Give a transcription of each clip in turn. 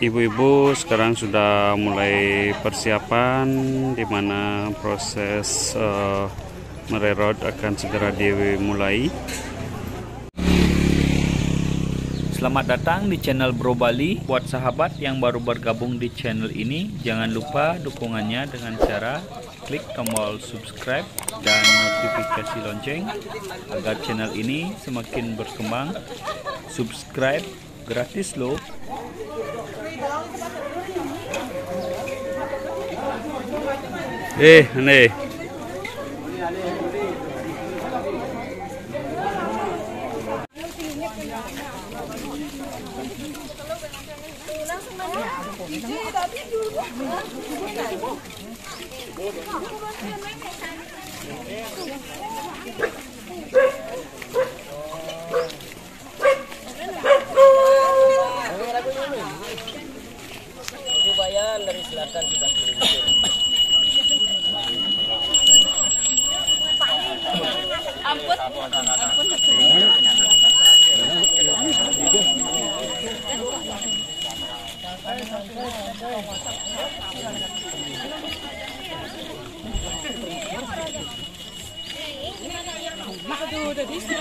Ibu-ibu sekarang sudah mulai persiapan, di mana proses mererot akan segera dimulai. Selamat datang di channel Bro Bali. Buat sahabat yang baru bergabung di channel ini, jangan lupa dukungannya dengan cara klik tombol subscribe dan notifikasi lonceng agar channel ini semakin berkembang. Subscribe gratis loh. Nih. Lumayan dari selatan sudah meluncur.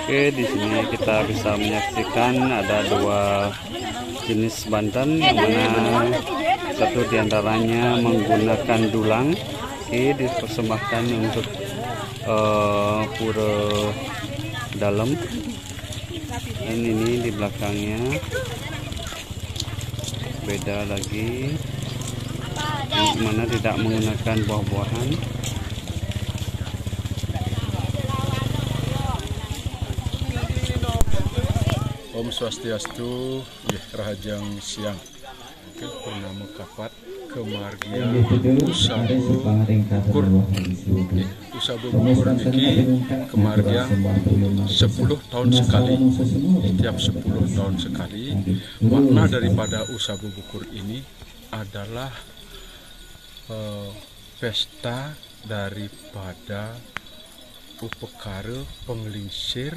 Oke, di sini kita bisa menyaksikan ada dua jenis banten, yang mana satu diantaranya menggunakan dulang. Oke, dipersembahkan untuk pura dalam, dan ini di belakangnya beda lagi, yang mana tidak menggunakan buah-buahan. Om Swastiastu, Rahajang Siang. Purnama Kapat kemargian Usabu Bukur. Usabu Bukur niki kemargian 10 tahun sekali. Setiap 10 tahun sekali. Makna daripada Usabu Bukur ini adalah pesta daripada upekara penglingsir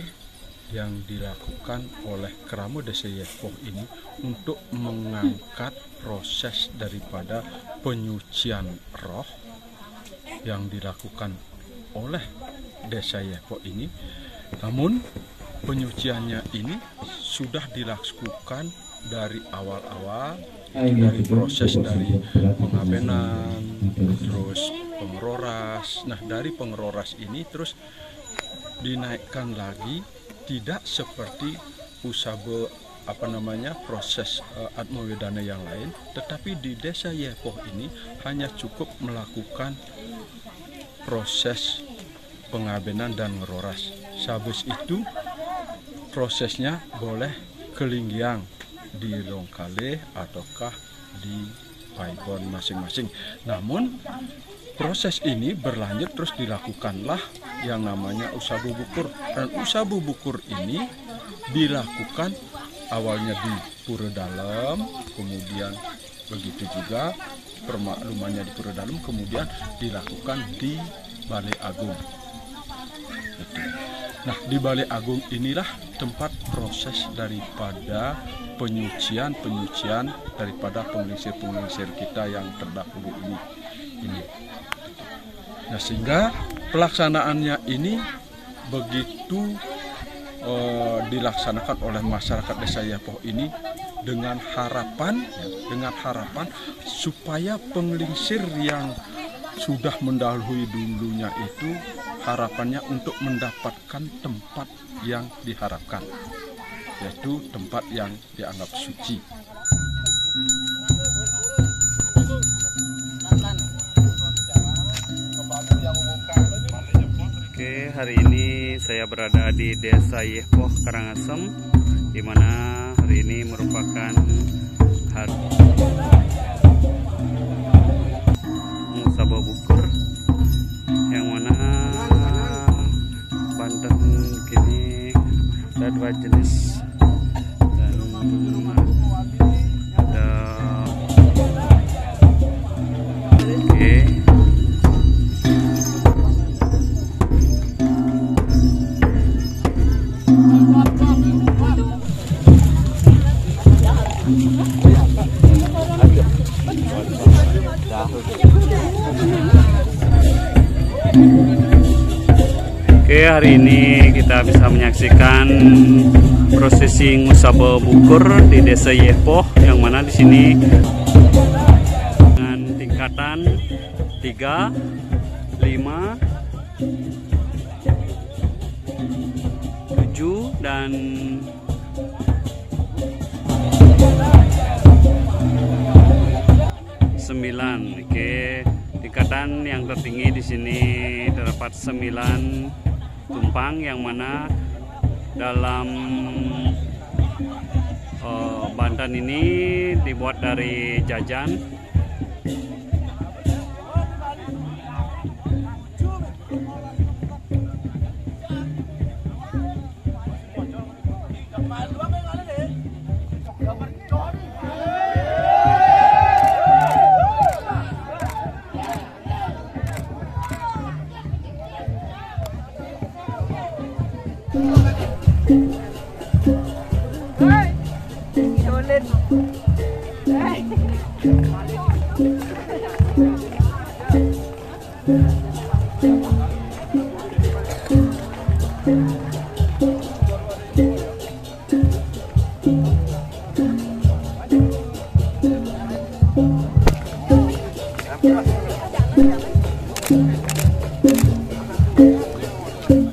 yang dilakukan oleh Kerama Desa Yepoh ini untuk mengangkat proses daripada penyucian roh yang dilakukan oleh Desa Yepoh ini. Namun penyuciannya ini sudah dilakukan dari awal-awal, dari proses dari pengabenan, terus pengeroras. Nah, dari pengeroras ini terus dinaikkan lagi, tidak seperti usabe proses atmawedana yang lain, tetapi di Desa Yepoh ini hanya cukup melakukan proses pengabenan dan ngeroras. Sabes itu prosesnya boleh kelinggiang di Longkale ataukah di Paibon masing-masing. Namun proses ini berlanjut terus dilakukanlah yang namanya Usabu Bukur. Dan Usabu Bukur ini dilakukan awalnya di Pura Dalam, kemudian begitu juga permaklumannya di Pura Dalam, kemudian dilakukan di Balai Agung. Nah, di Balai Agung inilah tempat proses daripada penyucian daripada penglingsir kita yang terdahulu ini. Nah, sehingga pelaksanaannya ini begitu dilaksanakan oleh masyarakat Desa Yepoh ini dengan harapan supaya penglingsir yang sudah mendahului dulunya itu harapannya untuk mendapatkan tempat yang diharapkan, yaitu tempat yang dianggap suci. Oke, hari ini saya berada di Desa Yepoh, Karangasem, di mana hari ini merupakan hari Usabu Bukur, yang mana banten kini ada dua jenis, dan ada Oke, hari ini kita bisa menyaksikan prosesi ngusaba bukur di Desa Yepoh, yang mana di sini dengan tingkatan 3, 5, 7 dan 9. Oke, tingkatan yang tertinggi di sini terdapat 9 tumpang, yang mana dalam Banten ini dibuat dari jajan.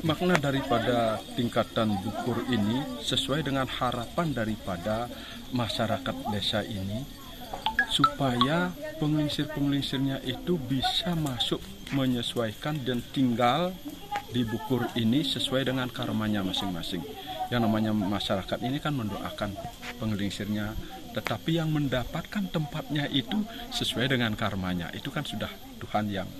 Makna daripada tingkatan bukur ini sesuai dengan harapan daripada masyarakat desa ini, supaya penglingsir-penglingsirnya itu bisa masuk menyesuaikan dan tinggal di bukur ini sesuai dengan karmanya masing-masing. Yang namanya masyarakat ini kan mendoakan penglingsirnya, tetapi yang mendapatkan tempatnya itu sesuai dengan karmanya. Itu kan sudah Tuhan yang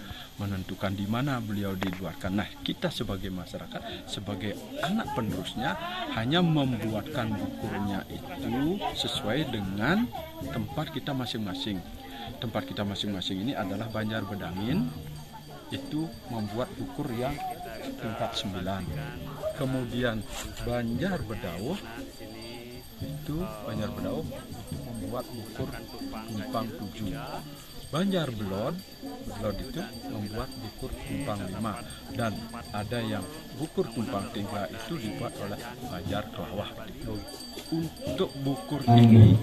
menentukan di mana beliau dibuatkan. Nah, kita sebagai masyarakat, sebagai anak penerusnya, hanya membuatkan bukurnya itu sesuai dengan tempat kita masing-masing. Tempat kita masing-masing ini adalah Banjar Bedangin, itu membuat bukur yang tingkat 9. Kemudian Banjar Bedauh itu membuat bukur tumpang 7. Banjar Belod itu membuat bukur tumpang 5, dan ada yang bukur tumpang 3 itu dibuat oleh Banjar Kelawah. Untuk bukur ini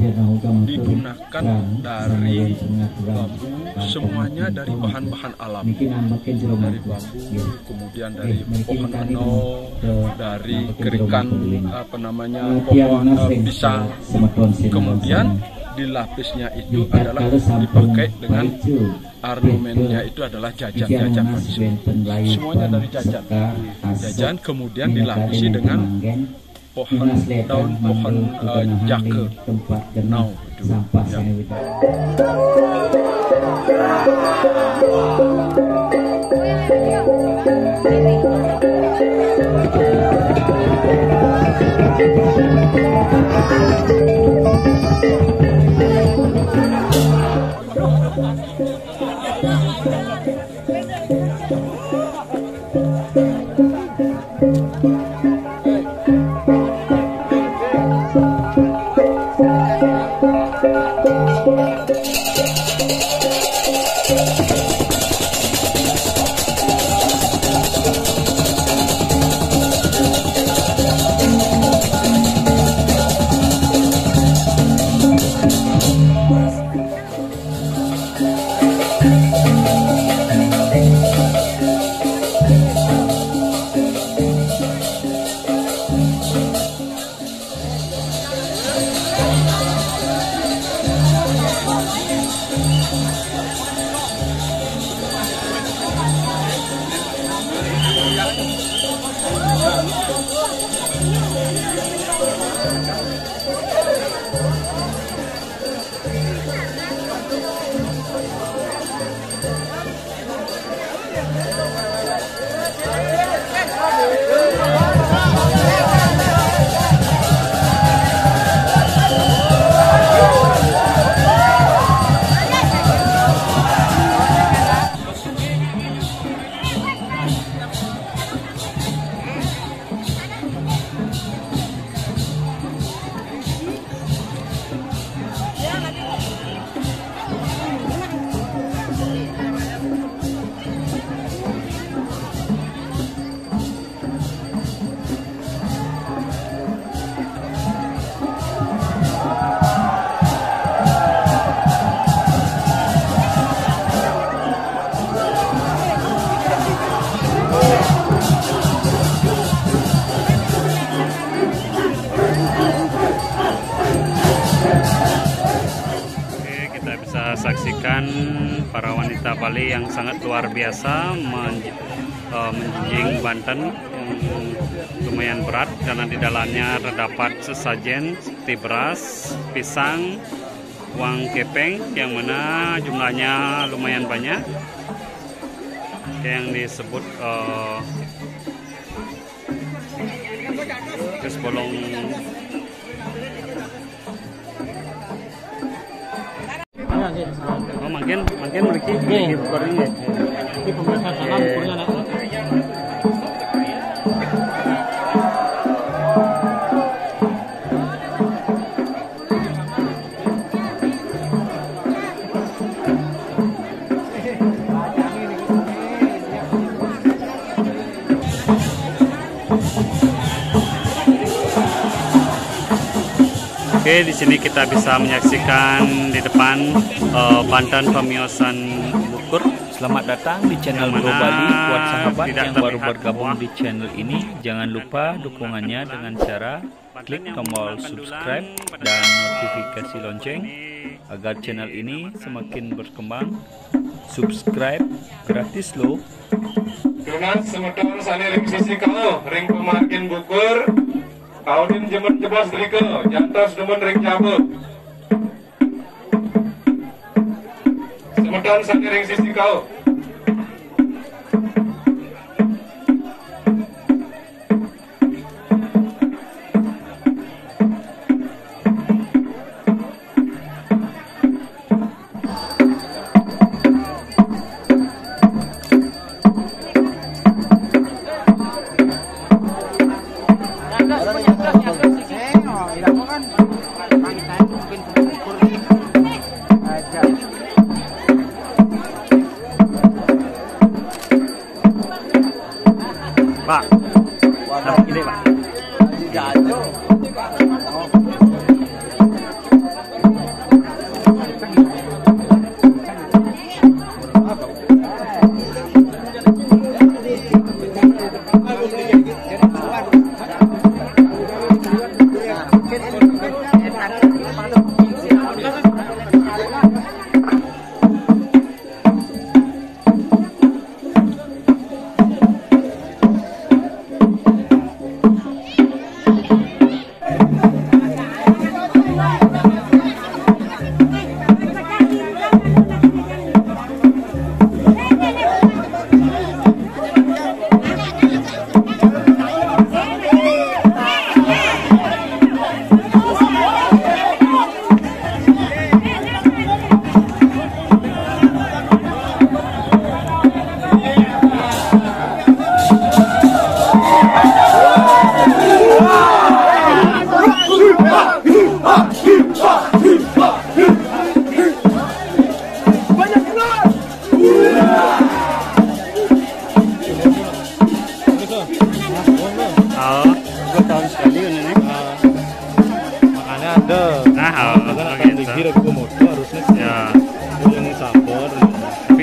digunakan dari bambu, semuanya dari bahan-bahan alam, dari bambu, kemudian dari pohon ano, dari kerikan pohon pisang, kemudian dilapisnya itu adalah dipakai dengan ornamennya itu adalah jajan-jajan, semuanya dari jajan, kemudian dilapisi dengan daun pohon jake. Nah, itu ya. Bali yang sangat luar biasa, menjinjing Banten yang lumayan berat karena di dalamnya terdapat sesajen seperti beras, pisang, uang kepeng yang mana jumlahnya lumayan banyak, yang disebut kesbolong. Oh, makin mereka goreng ya. Ini pemirsa sana bukurnya anak. Oke, di sini kita bisa menyaksikan di depan Banten Pemiosan Bukur. Selamat datang di channel Bro Bali. Buat sahabat yang baru bergabung di channel ini, jangan lupa dukungannya dengan cara klik tombol subscribe dan notifikasi lonceng agar channel ini semakin berkembang. Subscribe gratis loh. Donat semeton sane ring sisi kau ring pemarkin bukur. Kaudin jemen jebos drike, jantos demen ring cabut. Semeton sane ring sisi kau. Pak, ini Pak.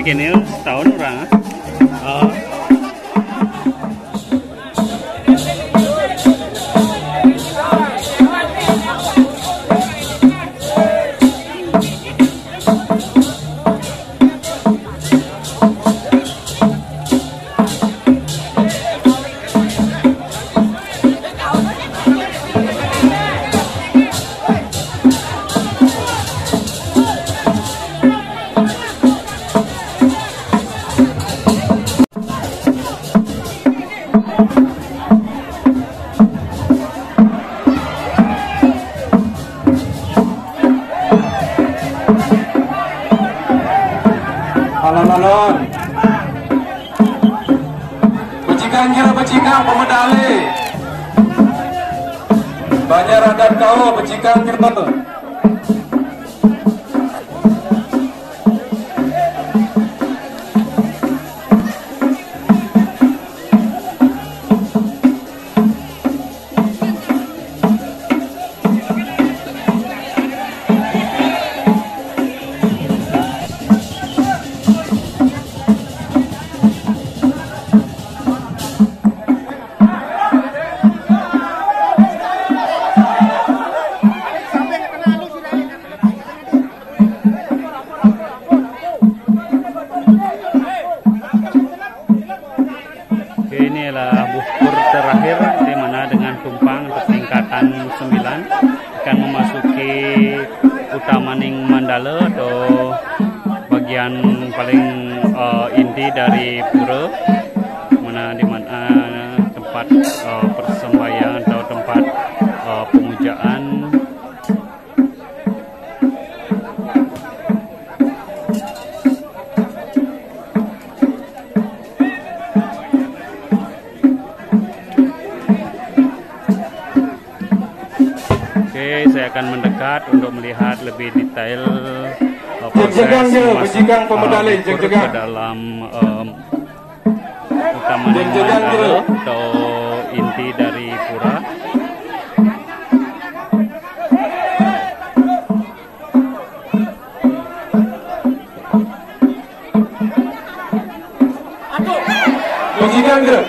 Ini setahun orang. Alon-alon Becikan kira becikan pemedali Banyak radat kau becikan kira. ini adalah bukur terakhir di mana dengan tumpang untuk tingkatan 9 akan memasuki Utamaning Mandala atau bagian paling inti dari pura, di mana tempat persembahyang atau tempat pemujaan. Oke, saya akan mendekat untuk melihat lebih detail proses masuk ke dalam Utamaning Mandala atau inti dari pura. Pujikan gerak.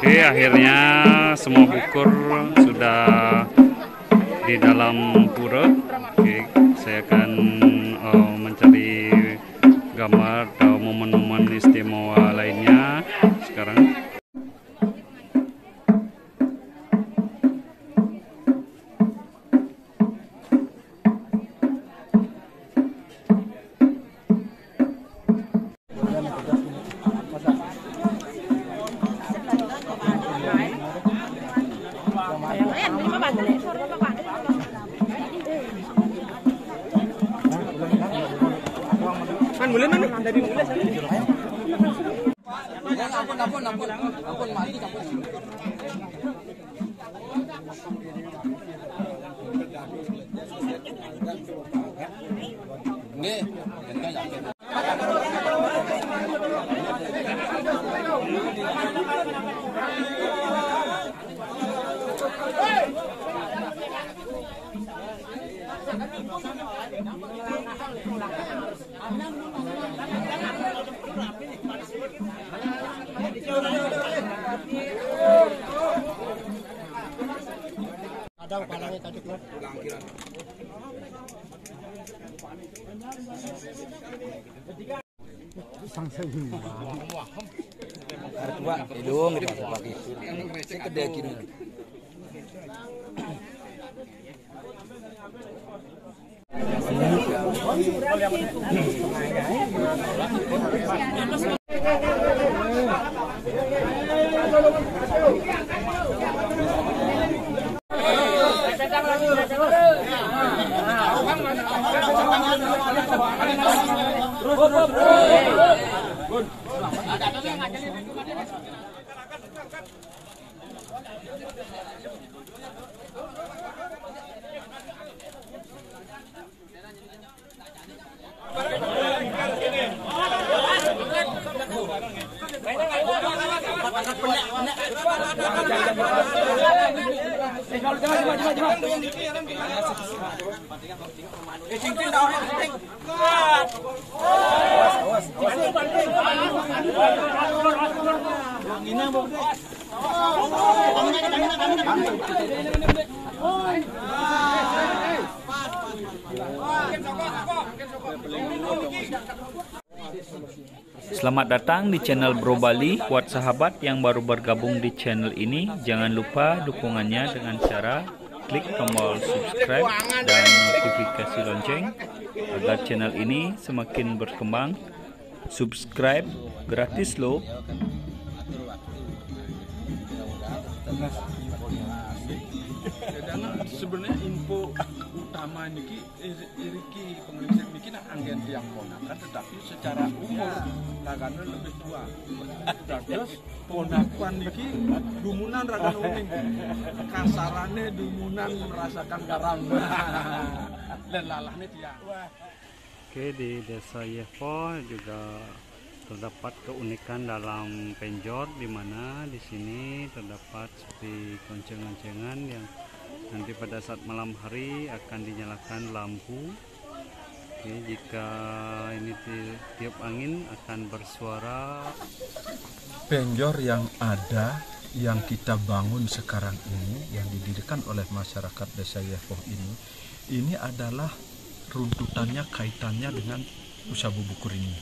Oke, akhirnya semua bukur sudah di dalam pura. Oke, saya akan mencari gambar atau momen-momen istimewa lainnya sekarang. Artua hidung gitu masuk lagi. Saya gede gini. Selamat datang di channel Bro Bali. Buat sahabat yang baru bergabung di channel ini, jangan lupa dukungannya dengan cara klik tombol subscribe dan notifikasi lonceng agar channel ini semakin berkembang. Subscribe gratis loh. Sebenarnya info utama niki Iriki pengelisir niki nak anggen tiang ponakan, tetapi secara umur ragana lebih tua. Terus ponakan niki dumunan ragana uning, kasarane dumunan merasakan garam dan lalahnya tiang. Oke, di Desa Yevo juga terdapat keunikan dalam penjor, di mana di sini terdapat seperti gonceng-goncengan yang nanti pada saat malam hari akan dinyalakan lampu. Oke, jika ini tiup angin akan bersuara. Penjor yang ada, yang kita bangun sekarang ini, yang didirikan oleh masyarakat Desa Yevoh ini adalah runtutannya kaitannya dengan usaha bukur ini.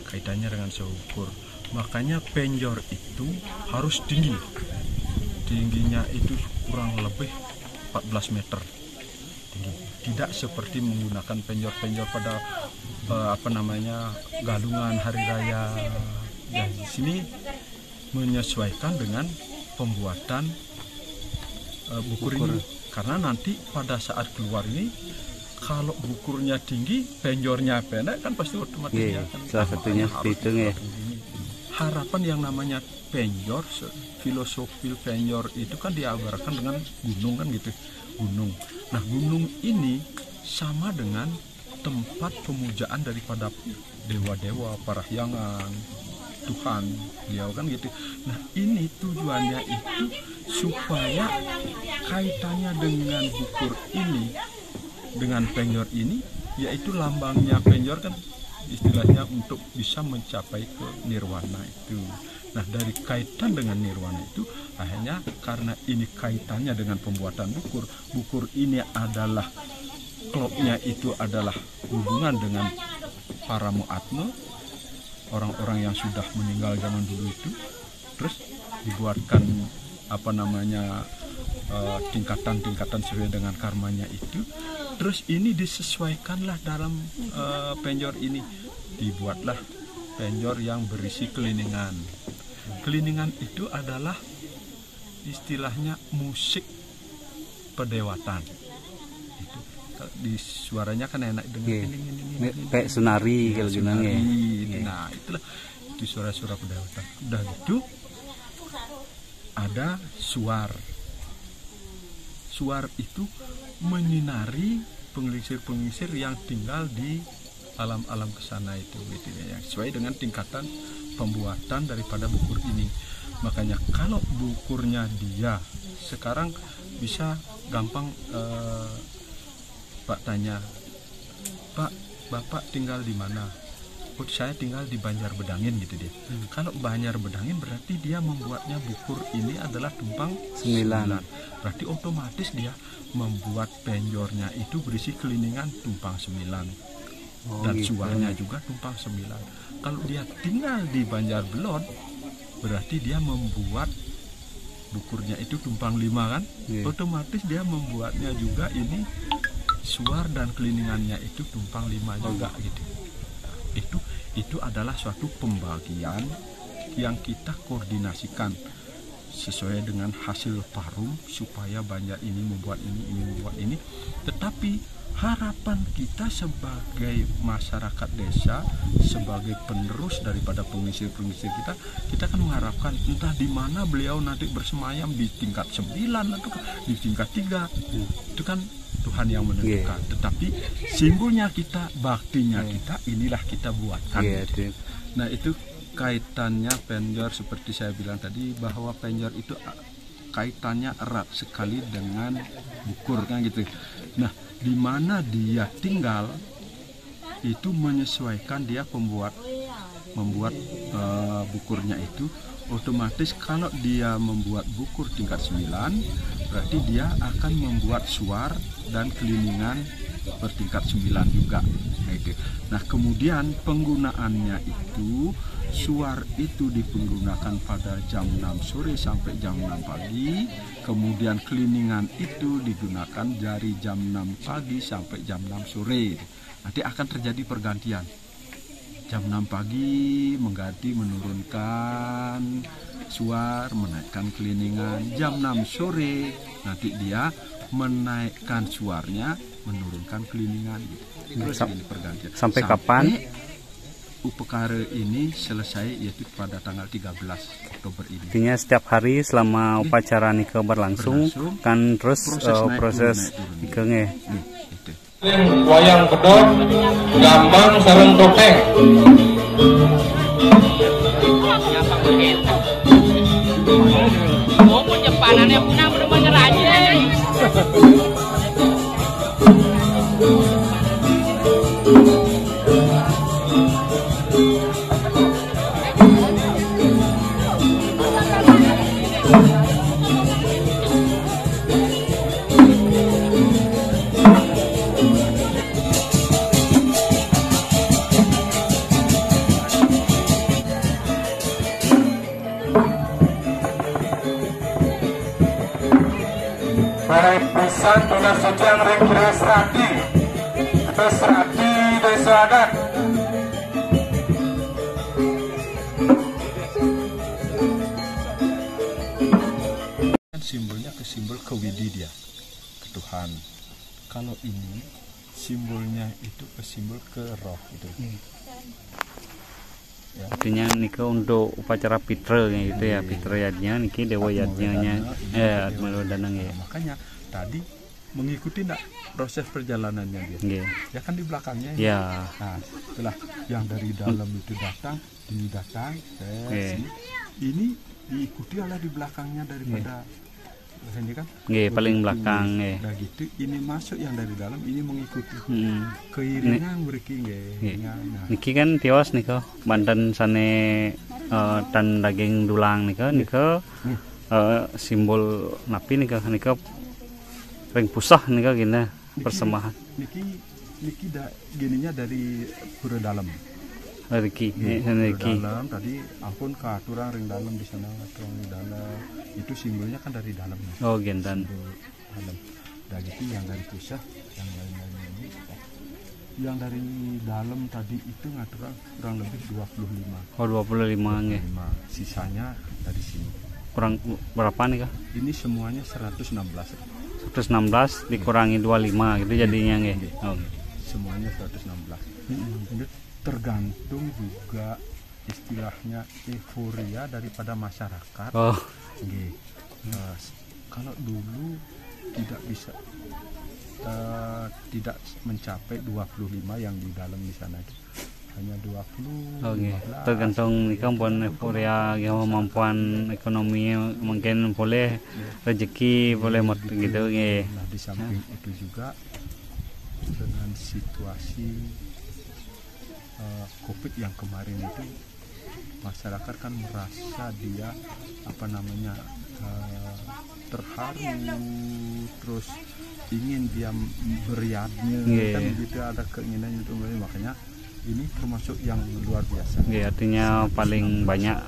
Kaitannya dengan usaha bukur. Makanya penjor itu harus tinggi. Tingginya itu kurang lebih 14 meter tinggi. Tidak seperti menggunakan penjor-penjor pada galungan hari raya. Dan di sini menyesuaikan dengan pembuatan bukur ini. Karena nanti pada saat keluar ini, kalau bukurnya tinggi, penjornya pendek, kan pasti otomatis salah satunya itu ya. Harapan yang namanya penjor, filosofi penjor itu kan diabarkan dengan gunung kan gitu, gunung. Nah, gunung ini sama dengan tempat pemujaan daripada dewa-dewa, parahyangan, Tuhan, beliau kan gitu. Nah, ini tujuannya itu supaya kaitannya dengan bukur ini, dengan penjor ini, yaitu lambangnya penjor kan istilahnya untuk bisa mencapai ke nirwana itu. Nah, dari kaitan dengan nirwana itu, akhirnya karena ini kaitannya dengan pembuatan bukur, bukur ini adalah klopnya itu adalah hubungan dengan para muatno, orang-orang yang sudah meninggal zaman dulu itu, terus dibuatkan tingkatan-tingkatan sesuai dengan karmanya itu. Terus ini disesuaikanlah dalam penjor ini, dibuatlah penjor yang berisi keliningan. Keliningan itu adalah istilahnya musik pedewatan. Itu di suaranya kan enak dengan ini kayak senari kalau gunanya. Nah, itulah itu suara-suara pedewatan. Udah gitu ada suar. Suar itu menyinari pengisir-pengisir yang tinggal di alam-alam kesana itu, gitu ya, sesuai dengan tingkatan pembuatan daripada bukur ini. Makanya kalau bukurnya dia sekarang bisa gampang Pak tanya, Pak, Bapak tinggal di mana? Oh, saya tinggal di Banjarbedangin gitu dia. Kalau Banjarbedangin berarti dia membuatnya bukur ini adalah tumpang 9. Berarti otomatis dia membuat penjornya itu berisi keliningan tumpang 9. Dan suaranya juga tumpang 9. Kalau dia tinggal di Banjarbelon, berarti dia membuat bukurnya itu tumpang 5 kan? Otomatis dia membuatnya juga ini suar dan keliningannya itu tumpang 5 juga gitu. Itu adalah suatu pembagian yang kita koordinasikan sesuai dengan hasil parum supaya Banjar ini membuat ini membuat ini. Tetapi harapan kita sebagai masyarakat desa, sebagai penerus daripada pengisir-pengisir kita kan mengharapkan entah di mana beliau nanti bersemayam, di tingkat 9 atau di tingkat 3. Itu kan Tuhan yang menentukan. Tetapi simbolnya kita, baktinya kita, inilah kita buatkan. Nah, itu kaitannya penjor seperti saya bilang tadi, bahwa penjor itu kaitannya erat sekali dengan bukur kan gitu. Nah, di mana dia tinggal itu menyesuaikan dia membuat bukurnya itu. Otomatis kalau dia membuat bukur tingkat 9, berarti dia akan membuat suar dan keliningan bertingkat 9 juga. Nah, kemudian penggunaannya itu, suar itu dipergunakan pada jam 6 sore sampai jam 6 pagi. Kemudian keliningan itu digunakan dari jam 6 pagi sampai jam 6 sore. Nanti akan terjadi pergantian. Jam 6 pagi mengganti menurunkan suar, menaikkan keliningan. Jam 6 sore nanti dia menaikkan suarnya, menurunkan keliningan. Terus ini pergantian. Sampai kapan? Upekara ini selesai, yaitu pada tanggal 13 Oktober ini. Artinya setiap hari selama upacara nikah berlangsung kan terus proses nikahnya. Wayang pedok, gambang sareng topeng. Oh, pun Jepanannya punah bener-bener aja. Pesan tunas sejang ring serati desa adat. Simbolnya ke simbol kewididya, ke Tuhan. Kalau ini simbolnya itu ke simbol ke roh gitu. Ya. Artinya nika untuk upacara pitra gitu ya, pitra yadnya niki dewa yadnya Atmalo Danang ya. Makanya tadi mengikuti enggak proses perjalanannya dia. Ya kan di belakangnya. Ya. Nah, setelah yang dari dalam itu datang, ini datang, ini diikuti oleh di belakangnya daripada ini kan. Paling belakang Nah gitu, ini masuk yang dari dalam, ini mengikuti. Keiringan beriki Nah, niki kan tiwas nika Banten sane tan daging dulang nika simbol napi nika ring pusah nika gini persembahan. Niki gininya dari pura dalam. Niki. Dalam tadi ampun keaturan ring dalam di sana ring dalam itu simbolnya kan dari dalam. Oh gentan. Dalam. Dan itu yang dari pusat, yang lain-lain ini. Yang dari dalam tadi itu ngaturan kurang lebih 25. Oh 25 nggih. Sisanya dari sini. Kurang berapa nih kah? Ini semuanya 116. 116 dikurangi 25 gitu jadinya nggih. Oh. Semuanya 116. Ini tergantung juga istilahnya euforia daripada masyarakat. Oh. Kalau dulu tidak bisa tidak mencapai 25 yang di dalam di sana itu hanya 20. Okay. Tergantung ikan pun euforia kemampuan ekonomi mungkin boleh rezeki boleh gitu ya. Nah di samping itu juga dengan situasi COVID yang kemarin itu masyarakat kan merasa dia terharu terus ingin dia beriadnya kan gitu ada keinginan itu makanya ini termasuk yang luar biasa. Artinya paling banyak.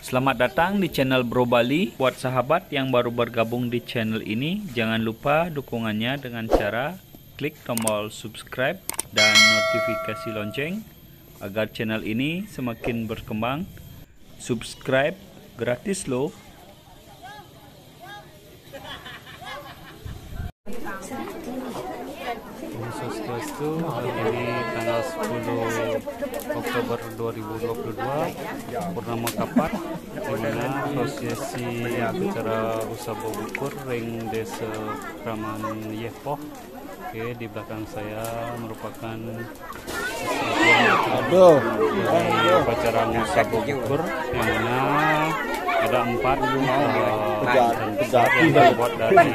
Selamat datang di channel Bro Bali. Buat sahabat yang baru bergabung di channel ini, jangan lupa dukungannya dengan cara klik tombol subscribe dan notifikasi lonceng agar channel ini semakin berkembang. Subscribe gratis loh. Swastiastu, hari ini tanggal 10 Oktober 2022 Purnama Kapat, di mana prosesi acara Usabo Bukur ring Desa Kraman Yepoh. Oke, di belakang saya merupakan upacara Usabo Bukur yang mana ada 4 yang terbuat dari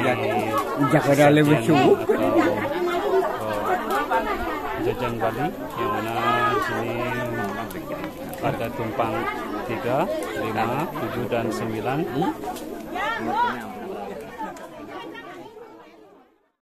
Jajang Bali, yang mana di sini ada tumpang 3, 5, 7 dan 9.